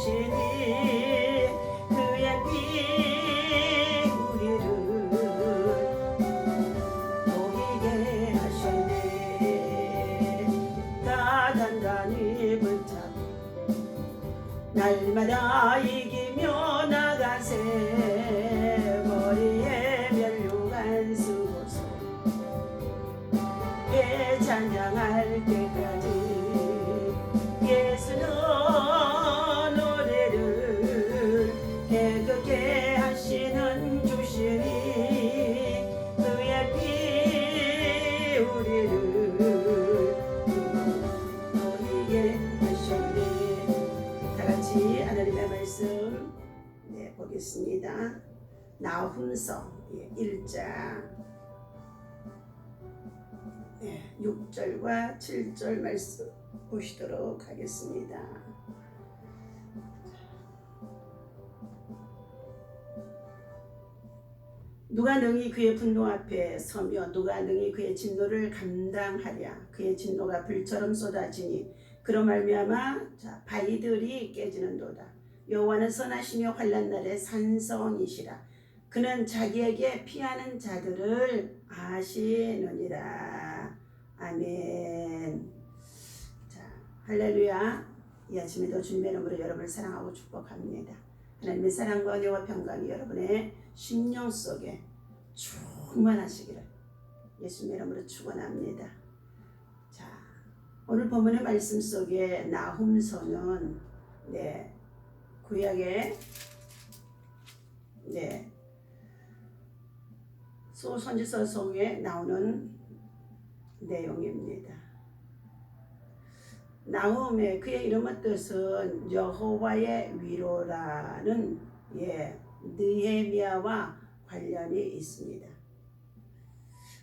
주시니 그의 피 우리를 보이게 하시네. 다 단단히 붙잡고 날마다 이기며 나가세. 머리에 멸류관 쓰고서 찬양할 때까지 예수는 노래를 깨끗게 하시는 주시니 그의 피 우리를 보이게 하셨네. 다같이 하나님의 말씀 보겠습니다. 나훔서 1장 6절과 7절 말씀 보시도록 하겠습니다. 누가 능히 그의 분노 앞에 서며 누가 능히 그의 진노를 감당하랴. 그의 진노가 불처럼 쏟아지니 그로 말미암아 바위들이 깨지는도다. 여호와는 선하시며 환난 날에 산성이시라. 그는 자기에게 피하는 자들을 아시느니라. 아멘. 자, 할렐루야. 이 아침에도 주님의 이름으로 여러분을 사랑하고 축복합니다. 하나님의 사랑과 은혜와 평강이 여러분의 심령 속에 충만하시기를 예수님의 이름으로 축원합니다. 자, 오늘 본문의 말씀 속에 나훔서는 구약의 소선지서성에 나오는 내용입니다. 나훔의 그의 이름의 뜻은 여호와의 위로라는 느헤미야와 관련이 있습니다.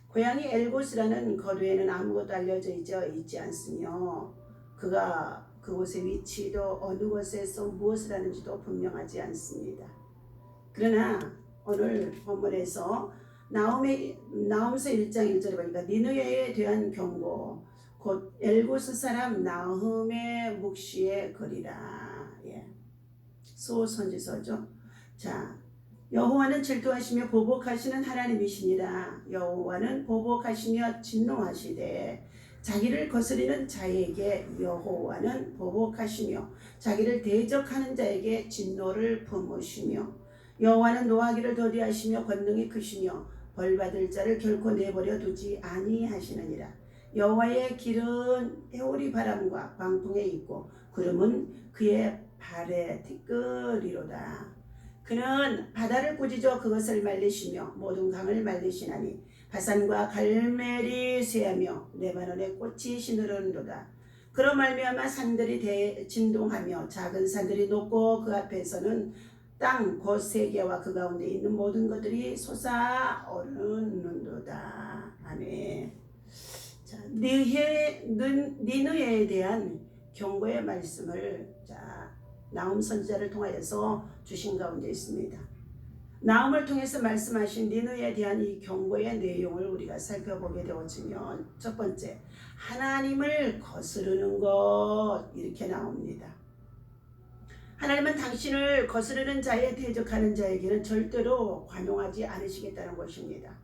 고향이 엘곳이라는 거류에는 아무것도 알려져 있지 않으며 그가 그곳의 위치도 어느 곳에서 무엇을 하는지도 분명하지 않습니다. 그러나 오늘 본문에서 나훔서 1장 1절에 보니까 니느웨에 대한 경고 곧 엘고스 사람 나훔의 묵시의 글이라. 소선지서죠. 자, 여호와는 질투하시며 보복하시는 하나님이시니라. 여호와는 보복하시며 진노하시되 자기를 거스리는 자에게 여호와는 보복하시며 자기를 대적하는 자에게 진노를 품으시며 여호와는 노하기를 더디하시며 권능이 크시며 벌받을 자를 결코 내버려 두지 아니하시느니라. 여호와의 길은 해오리 바람과 광풍에 있고 구름은 그의 발에 티끌이로다. 그는 바다를 꾸짖어 그것을 말리시며 모든 강을 말리시나니 바산과 갈멜이 쇠하며 레바논의 꽃이 시느른도다. 그로 말미암아 산들이 진동하며 작은 산들이 높고 그 앞에서는 땅 곧 세계와 그 가운데 있는 모든 것들이 솟아오르는도다. 아멘. 자, 니느웨에 대한 경고의 말씀을 나훔 선지자를 통하여서 주신 가운데 있습니다. 나훔을 통해서 말씀하신 니느웨에 대한 이 경고의 내용을 우리가 살펴보게 되어지면 첫 번째, 하나님을 거스르는 것 이렇게 나옵니다. 하나님은 당신을 거스르는 자에 대적하는 자에게는 절대로 관용하지 않으시겠다는 것입니다.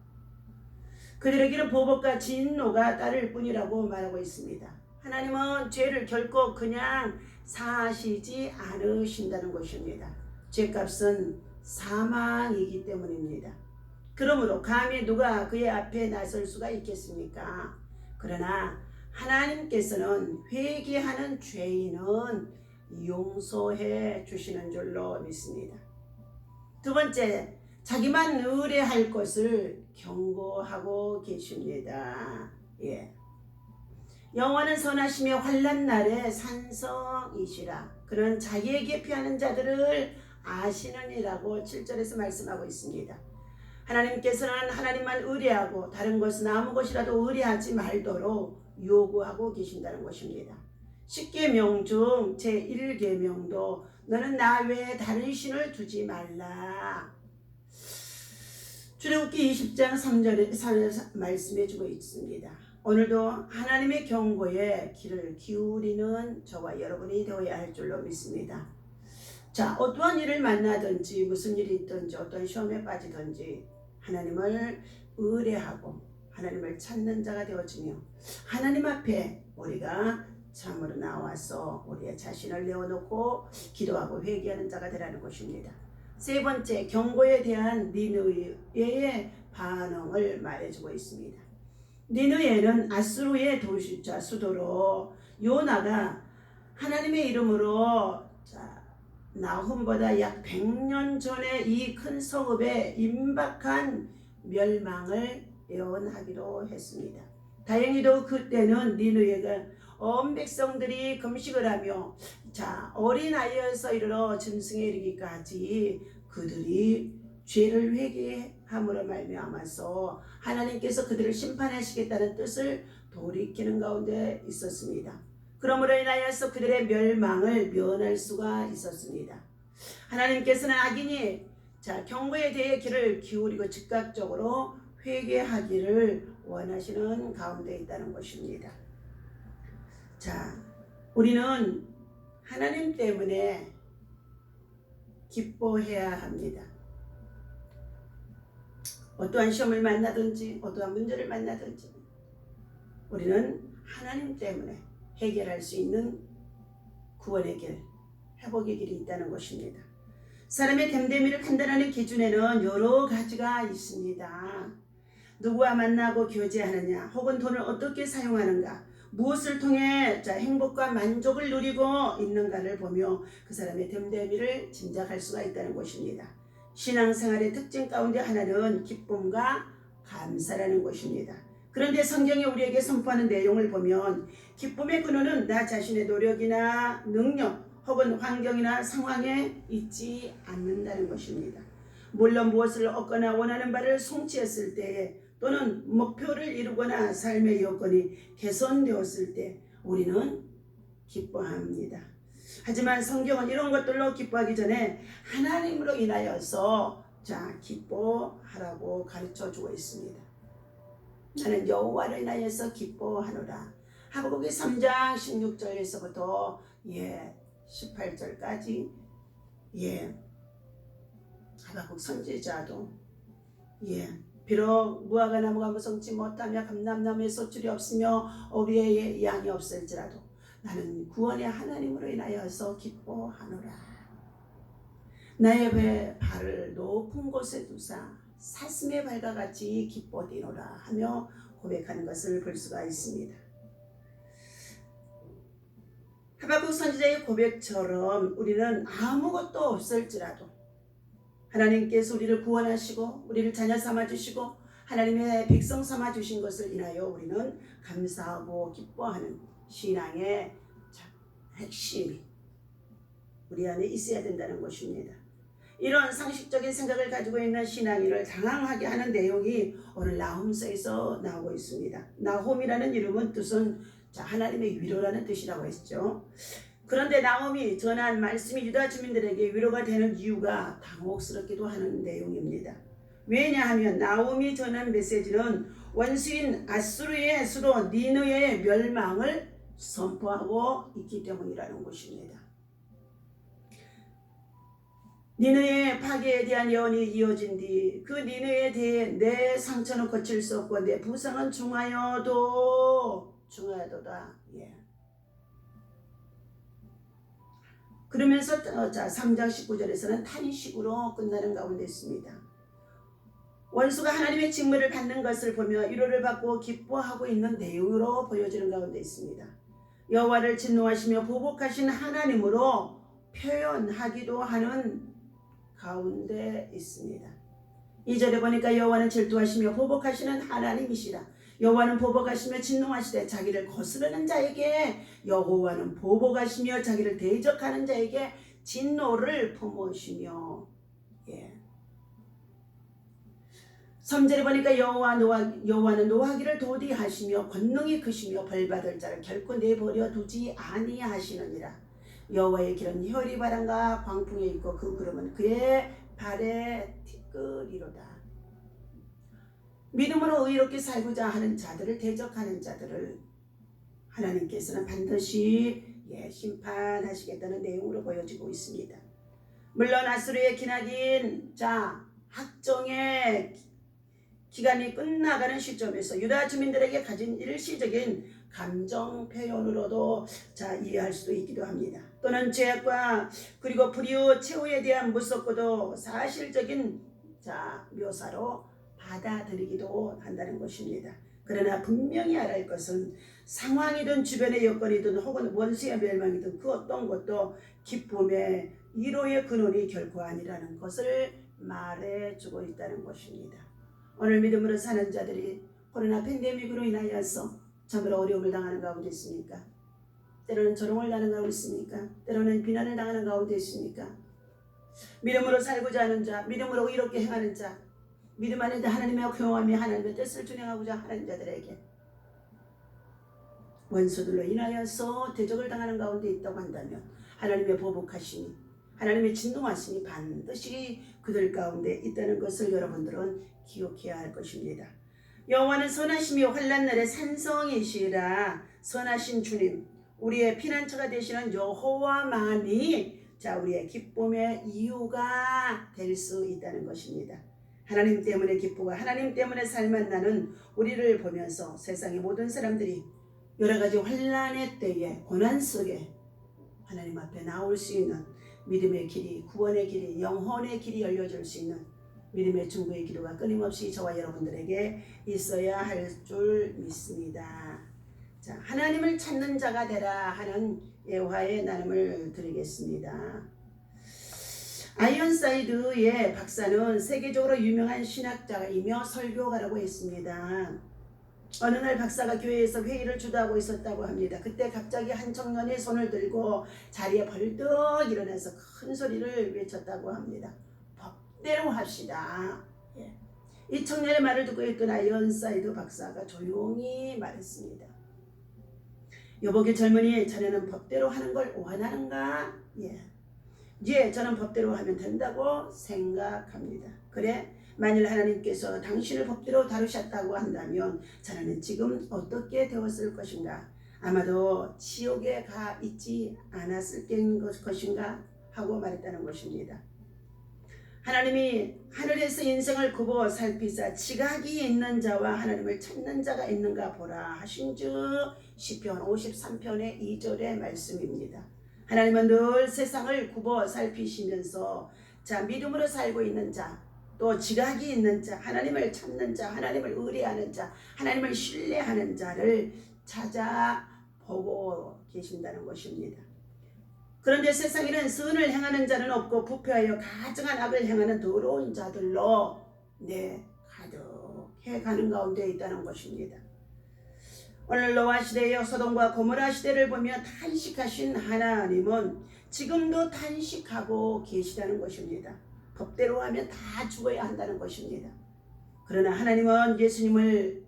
그들에게는 보복과 진노가 따를 뿐이라고 말하고 있습니다. 하나님은 죄를 결코 그냥 사하시지 않으신다는 것입니다. 죄값은 사망이기 때문입니다. 그러므로 감히 누가 그의 앞에 나설 수가 있겠습니까? 그러나 하나님께서는 회개하는 죄인은 용서해 주시는 줄로 믿습니다. 두 번째, 자기만 의뢰할 것을 경고하고 계십니다. 여호와는 선하시며 환난 날에 산성이시라. 그는 자기에게 피하는 자들을 아시느니라고 7절에서 말씀하고 있습니다. 하나님께서는 하나님만 의뢰하고 다른 것은 아무 것이라도 의뢰하지 말도록 요구하고 계신다는 것입니다. 10계명 중 제1계명도 너는 나 외에 다른 신을 두지 말라. 출애굽기 20장 3절에 말씀해 주고 있습니다. 오늘도 하나님의 경고에 귀를 기울이는 저와 여러분이 되어야 할 줄로 믿습니다. 자, 어떠한 일을 만나든지 무슨 일이 있든지 어떤 시험에 빠지든지 하나님을 의뢰하고 하나님을 찾는 자가 되어지며 하나님 앞에 우리가 참으로 나와서 우리의 자신을 내어놓고 기도하고 회개하는 자가 되라는 것입니다. 세 번째, 경고에 대한 니느웨의 반응을 말해주고 있습니다. 니느웨는 아수르의 도시자 수도로 요나가 하나님의 이름으로 나훔보다 약 100년 전에 이 큰 성읍에 임박한 멸망을 예언하기로 했습니다. 다행히도 그때는 니느웨가 온 백성들이 금식을 하며 어린아이에서 이르러 짐승에 이르기까지 그들이 죄를 회개함으로 말미암아서 하나님께서 그들을 심판하시겠다는 뜻을 돌이키는 가운데 있었습니다. 그러므로 인하여서 그들의 멸망을 면할 수가 있었습니다. 하나님께서는 악인이 경고에 대해 귀를 기울이고 즉각적으로 회개하기를 원하시는 가운데 있다는 것입니다. 우리는 하나님 때문에 기뻐해야 합니다. 어떠한 시험을 만나든지 어떠한 문제를 만나든지 우리는 하나님 때문에 해결할 수 있는 구원의 길, 회복의 길이 있다는 것입니다. 사람의 됨됨이를 판단하는 기준에는 여러 가지가 있습니다. 누구와 만나고 교제하느냐, 혹은 돈을 어떻게 사용하는가, 무엇을 통해 행복과 만족을 누리고 있는가를 보며 그 사람의 됨됨이를 짐작할 수가 있다는 것입니다. 신앙생활의 특징 가운데 하나는 기쁨과 감사라는 것입니다. 그런데 성경이 우리에게 선포하는 내용을 보면 기쁨의 근원은 나 자신의 노력이나 능력 혹은 환경이나 상황에 있지 않는다는 것입니다. 물론 무엇을 얻거나 원하는 바를 성취했을 때에 또는 목표를 이루거나 삶의 여건이 개선되었을 때 우리는 기뻐합니다. 하지만 성경은 이런 것들로 기뻐하기 전에 하나님으로 인하여서 기뻐하라고 가르쳐주고 있습니다. 나는 여호와를 인하여서 기뻐하노라. 하박국의 3장 16절에서부터 18절까지 하박국 선지자도 비록 무화과 나무가 무성치 못하며 감람나무에 소출이 없으며 어리에 양이 없을지라도 나는 구원의 하나님으로 인하여서 기뻐하노라. 나의 발을 높은 곳에 두사 사슴의 발과 같이 기뻐되노라 하며 고백하는 것을 볼 수가 있습니다. 하박국 선지자의 고백처럼 우리는 아무것도 없을지라도 하나님께서 우리를 구원하시고 우리를 자녀 삼아주시고 하나님의 백성 삼아주신 것을 인하여 우리는 감사하고 기뻐하는 신앙의 핵심이 우리 안에 있어야 된다는 것입니다. 이런 상식적인 생각을 가지고 있는 신앙인을 당황하게 하는 내용이 오늘 나훔서에서 나오고 있습니다. 나홈이라는 이름은 뜻은 하나님의 위로라는 뜻이라고 했죠. 그런데 나홈이 전한 말씀이 유다 주민들에게 위로가 되는 이유가 당혹스럽기도 하는 내용입니다. 왜냐하면 나홈이 전한 메시지는 원수인 아수르의 수도 니느웨의 멸망을 선포하고 있기 때문이라는 것입니다. 니느웨의 파괴에 대한 예언이 이어진 뒤 그 니느웨에 대해 내 상처는 거칠 수 없고 내 부상은 중하여도다. 그러면서 3장 19절에서는 탄식으로 끝나는 가운데 있습니다. 원수가 하나님의 징벌을 받는 것을 보며 위로를 받고 기뻐하고 있는 내용으로 보여지는 가운데 있습니다. 여호와를 진노하시며 보복하신 하나님으로 표현하기도 하는 가운데 있습니다. 2절에 보니까 여호와는 질투하시며 보복하시는 하나님이시라. 여호와는 보복하시며 진노하시되 자기를 거스르는 자에게 여호와는 보복하시며 자기를 대적하는 자에게 진노를 품으시며 3절에 보니까 여호와는 노하기를 도디하시며 권능이 크시며 벌받을 자를 결코 내버려 두지 아니하시느니라. 여호와의 길은 혈이바람과 광풍에 있고 그 구름은 그의 발에 티끌이로다. 믿음으로 의롭게 살고자 하는 자들을 대적하는 자들을 하나님께서는 반드시 심판하시겠다는 내용으로 보여지고 있습니다. 물론 아수르의 기나긴 학정의 기간이 끝나가는 시점에서 유다 주민들에게 가진 일시적인 감정 표현으로도 이해할 수도 있기도 합니다. 또는 죄악과 그리고 불의의 최후에 대한 무섭고도 사실적인 묘사로 받아들이기도 한다는 것입니다. 그러나 분명히 알아야 할 것은 상황이든 주변의 여건이든 혹은 원수의 멸망이든 그 어떤 것도 기쁨의 위로의 근원이 결코 아니라는 것을 말해주고 있다는 것입니다. 오늘 믿음으로 사는 자들이 코로나 팬데믹으로 인하여서 참으로 어려움을 당하는 가운데 있습니까? 때로는 조롱을 당하는 가운데 있습니까? 때로는 비난을 당하는 가운데 있습니까? 믿음으로 살고자 하는 자, 믿음으로 의롭게 행하는 자, 믿음 안에 하나님의 경험하며 하나님의 뜻을 준행하고자 하는 자들에게 원수들로 인하여서 대적을 당하는 가운데 있다고 한다면 하나님의 보복하심이, 하나님의 진노하심이 반드시 그들 가운데 있다는 것을 여러분들은 기억해야 할 것입니다. 여호와는 선하심이 환난 날의 산성이시라. 선하신 주님, 우리의 피난처가 되시는 여호와만이 우리의 기쁨의 이유가 될 수 있다는 것입니다. 하나님 때문에 기쁘고 하나님 때문에 살만 나는 우리를 보면서 세상의 모든 사람들이 여러 가지 환난의 때에 고난 속에 하나님 앞에 나올 수 있는 믿음의 길이, 구원의 길이, 영혼의 길이 열려줄 수 있는 믿음의 중보의 기도가 끊임없이 저와 여러분들에게 있어야 할 줄 믿습니다. 하나님을 찾는 자가 되라 하는 예화의 나눔을 드리겠습니다. 아이언사이드의 박사는 세계적으로 유명한 신학자이며 설교가라고 했습니다. 어느 날 박사가 교회에서 회의를 주도하고 있었다고 합니다. 그때 갑자기 한 청년이 손을 들고 자리에 벌떡 일어나서 큰 소리를 외쳤다고 합니다. 법대로 합시다. 이 청년의 말을 듣고 있던 아이언사이드 박사가 조용히 말했습니다. 여보게 젊은이, 자네는 법대로 하는 걸 원하는가? 예, 저는 법대로 하면 된다고 생각합니다. 그래? 만일 하나님께서 당신을 법대로 다루셨다고 한다면 자네는 지금 어떻게 되었을 것인가? 아마도 지옥에 가 있지 않았을 것인가? 하고 말했다는 것입니다. 하나님이 하늘에서 인생을 굽어 살피사 지각이 있는 자와 하나님을 찾는 자가 있는가 보라 하신즉 시편 53편의 2절의 말씀입니다. 하나님은 늘 세상을 굽어 살피시면서 믿음으로 살고 있는 자, 또 지각이 있는 자, 하나님을 찾는 자, 하나님을 의뢰하는 자, 하나님을 신뢰하는 자를 찾아보고 계신다는 것입니다. 그런데 세상에는 선을 행하는 자는 없고 부패하여 가증한 악을 행하는 더러운 자들로 가득해 가는 가운데 있다는 것입니다. 오늘 노아 시대의 소돔과 고모라 시대를 보며 탄식하신 하나님은 지금도 탄식하고 계시다는 것입니다. 법대로 하면 다 죽어야 한다는 것입니다. 그러나 하나님은 예수님을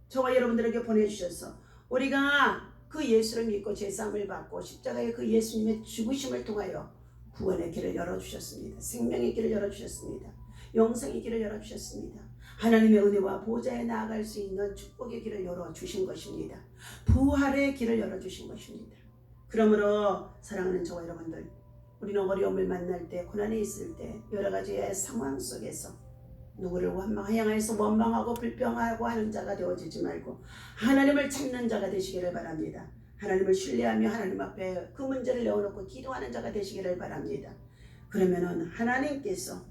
저와 여러분들에게 보내주셔서 우리가 그 예수를 믿고 제사함을 받고 십자가의 그 예수님의 죽으심을 통하여 구원의 길을 열어주셨습니다. 생명의 길을 열어주셨습니다. 영생의 길을 열어주셨습니다. 하나님의 은혜와 보좌에 나아갈 수 있는 축복의 길을 열어주신 것입니다. 부활의 길을 열어주신 것입니다. 그러므로 사랑하는 저와 여러분들, 우리는 어려움을 만날 때, 고난이 있을 때, 여러 가지의 상황 속에서 누구를 향해서 원망하고 불평하고 하는 자가 되어지지 말고 하나님을 찾는 자가 되시기를 바랍니다. 하나님을 신뢰하며 하나님 앞에 그 문제를 내어놓고 기도하는 자가 되시기를 바랍니다. 그러면은 하나님께서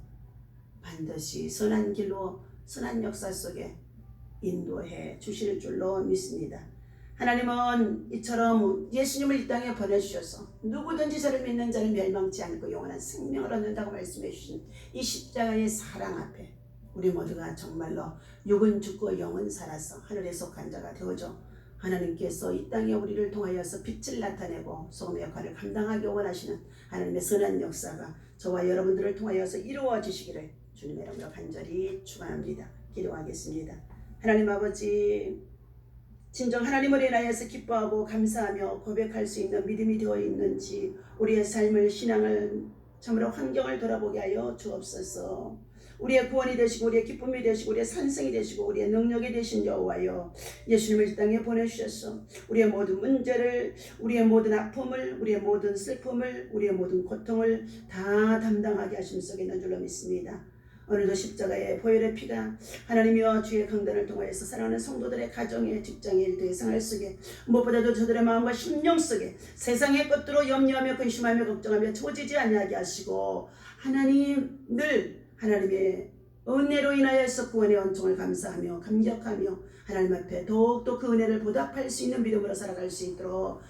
반드시 선한 길로, 선한 역사 속에 인도해 주실 줄로 믿습니다. 하나님은 이처럼 예수님을 이 땅에 보내주셔서 누구든지 저를 믿는 자는 멸망치 않고 영원한 생명을 얻는다고 말씀해 주신 이 십자가의 사랑 앞에 우리 모두가 정말로 육은 죽고 영은 살아서 하늘에 속한 자가 되어줘 하나님께서 이 땅에 우리를 통하여서 빛을 나타내고 소금의 역할을 감당하기 원하시는 하나님의 선한 역사가 저와 여러분들을 통하여서 이루어지시기를 주님의 이름으로 간절히 축원합니다. 기도하겠습니다. 하나님 아버지, 진정 하나님을 인하여서 기뻐하고 감사하며 고백할 수 있는 믿음이 되어 있는지 우리의 삶을, 신앙을, 참으로 환경을 돌아보게 하여 주옵소서. 우리의 구원이 되시고 우리의 기쁨이 되시고 우리의 산성이 되시고 우리의 능력이 되신 여호와여, 예수님을 이 땅에 보내주셔서 우리의 모든 문제를, 우리의 모든 아픔을, 우리의 모든 슬픔을, 우리의 모든 고통을 다 담당하게 하심 속에 있는 줄로 믿습니다. 오늘도 십자가의 보혈의 피가 하나님이와 주의 강단을 통하여서 사랑하는 성도들의 가정에, 직장에, 일터의 생활 속에, 무엇보다도 저들의 마음과 심령 속에 세상의 것들로 염려하며 근심하며 걱정하며 초지지 아니하게 하시고, 하나님 늘 하나님의 은혜로 인하여서 구원의恩寵을 감사하며 감격하며 하나님 앞에 더욱더 그 은혜를 보답할 수 있는 믿음으로 살아갈 수 있도록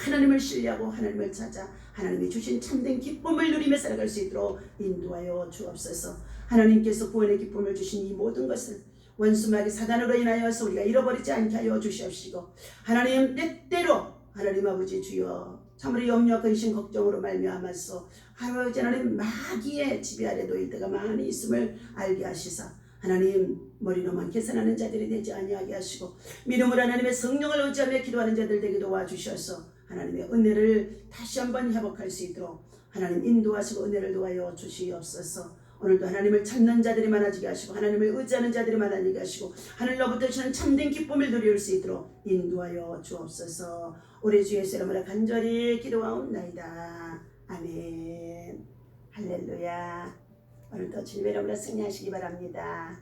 하나님을 신뢰하고 하나님을 찾아 하나님이 주신 참된 기쁨을 누리며 살아갈 수 있도록 인도하여 주옵소서. 하나님께서 구원의 기쁨을 주신 이 모든 것을 원수마귀 사단으로 인하여서 우리가 잃어버리지 않게 하여 주시옵시고, 하나님 때때로 하나님 아버지 주여 참으로 염려 근심 걱정으로 말미암아서 아버지 하나님 마귀의 지배 아래 놓일 때가 많이 있음을 알게 하시사 하나님 머리로만 계산하는 자들이 되지 아니하게 하시고, 믿음으로 하나님의 성령을 의지하며 기도하는 자들 되게 도와주셔서 하나님의 은혜를 다시 한번 회복할 수 있도록 하나님 인도하시고 은혜를 도와여 주시옵소서. 오늘도 하나님을 찾는 자들이 많아지게 하시고 하나님을 의지하는 자들이 많아지게 하시고 하늘로부터 주시는 참된 기쁨을 누릴 수 있도록 인도하여 주옵소서. 우리 주 예수 이름으로 간절히 기도하옵나이다. 아멘. 할렐루야. 오늘도 주님의 이름으로 승리하시기 바랍니다.